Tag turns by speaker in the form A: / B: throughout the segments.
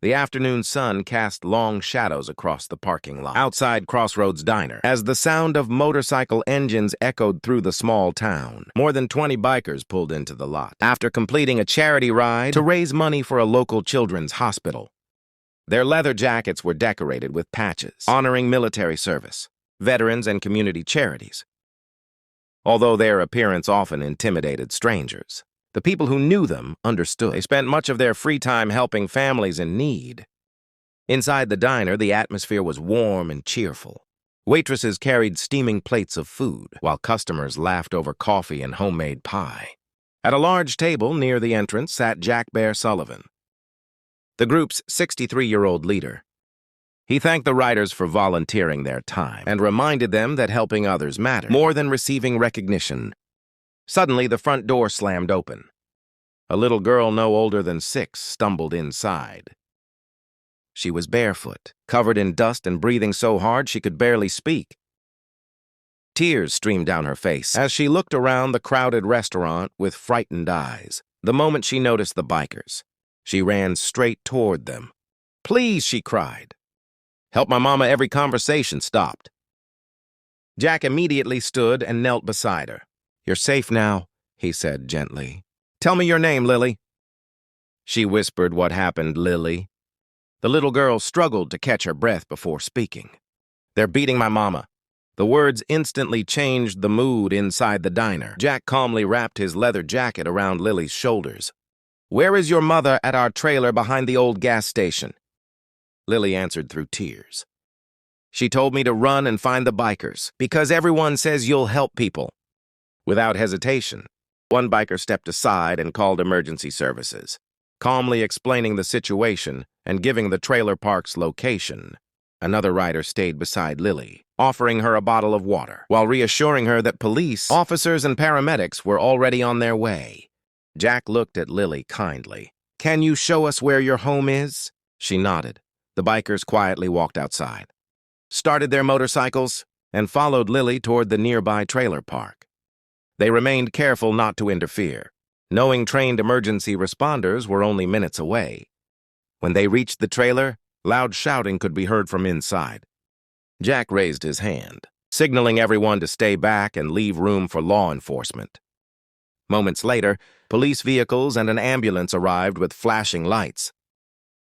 A: The afternoon sun cast long shadows across the parking lot outside Crossroads Diner as the sound of motorcycle engines echoed through the small town. More than 20 bikers pulled into the lot after completing a charity ride to raise money for a local children's hospital. Their leather jackets were decorated with patches honoring military service, veterans, and community charities. Although their appearance often intimidated strangers, the people who knew them understood. They spent much of their free time helping families in need. Inside the diner, the atmosphere was warm and cheerful. Waitresses carried steaming plates of food, while customers laughed over coffee and homemade pie. At a large table near the entrance sat Jack Bear Sullivan, the group's 63-year-old leader. He thanked the riders for volunteering their time and reminded them that helping others mattered more than receiving recognition. Suddenly, the front door slammed open. A little girl no older than 6 stumbled inside. She was barefoot, covered in dust and breathing so hard she could barely speak. Tears streamed down her face as she looked around the crowded restaurant with frightened eyes. The moment she noticed the bikers, she ran straight toward them. "Please," she cried. "Help my mama." Every conversation stopped. Jack immediately stood and knelt beside her. "You're safe now," he said gently. "Tell me your name, Lily." She whispered what happened, Lily. The little girl struggled to catch her breath before speaking. "They're beating my mama." The words instantly changed the mood inside the diner. Jack calmly wrapped his leather jacket around Lily's shoulders. "Where is your mother?" "At our trailer behind the old gas station." Lily answered through tears. "She told me to run and find the bikers, because everyone says you'll help people." Without hesitation, one biker stepped aside and called emergency services, calmly explaining the situation and giving the trailer park's location. Another rider stayed beside Lily, offering her a bottle of water, while reassuring her that police officers and paramedics were already on their way. Jack looked at Lily kindly. "Can you show us where your home is?" She nodded. The bikers quietly walked outside, started their motorcycles, and followed Lily toward the nearby trailer park. They remained careful not to interfere, knowing trained emergency responders were only minutes away. When they reached the trailer, loud shouting could be heard from inside. Jack raised his hand, signaling everyone to stay back and leave room for law enforcement. Moments later, police vehicles and an ambulance arrived with flashing lights.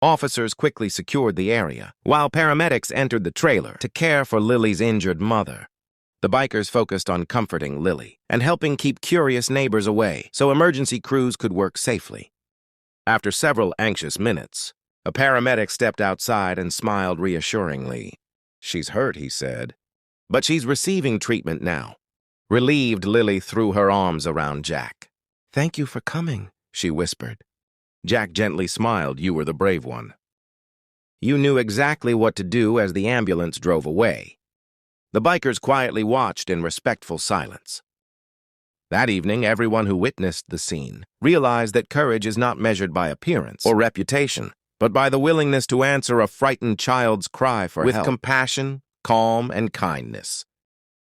A: Officers quickly secured the area, while paramedics entered the trailer to care for Lily's injured mother. The bikers focused on comforting Lily and helping keep curious neighbors away so emergency crews could work safely. After several anxious minutes, a paramedic stepped outside and smiled reassuringly. "She's hurt," he said, "but she's receiving treatment now." Relieved, Lily threw her arms around Jack. "Thank you for coming," she whispered. Jack gently smiled. "You were the brave one. You knew exactly what to do as the ambulance drove away." The bikers quietly watched in respectful silence. That evening, everyone who witnessed the scene realized that courage is not measured by appearance or reputation, but by the willingness to answer a frightened child's cry for help with compassion, calm, and kindness.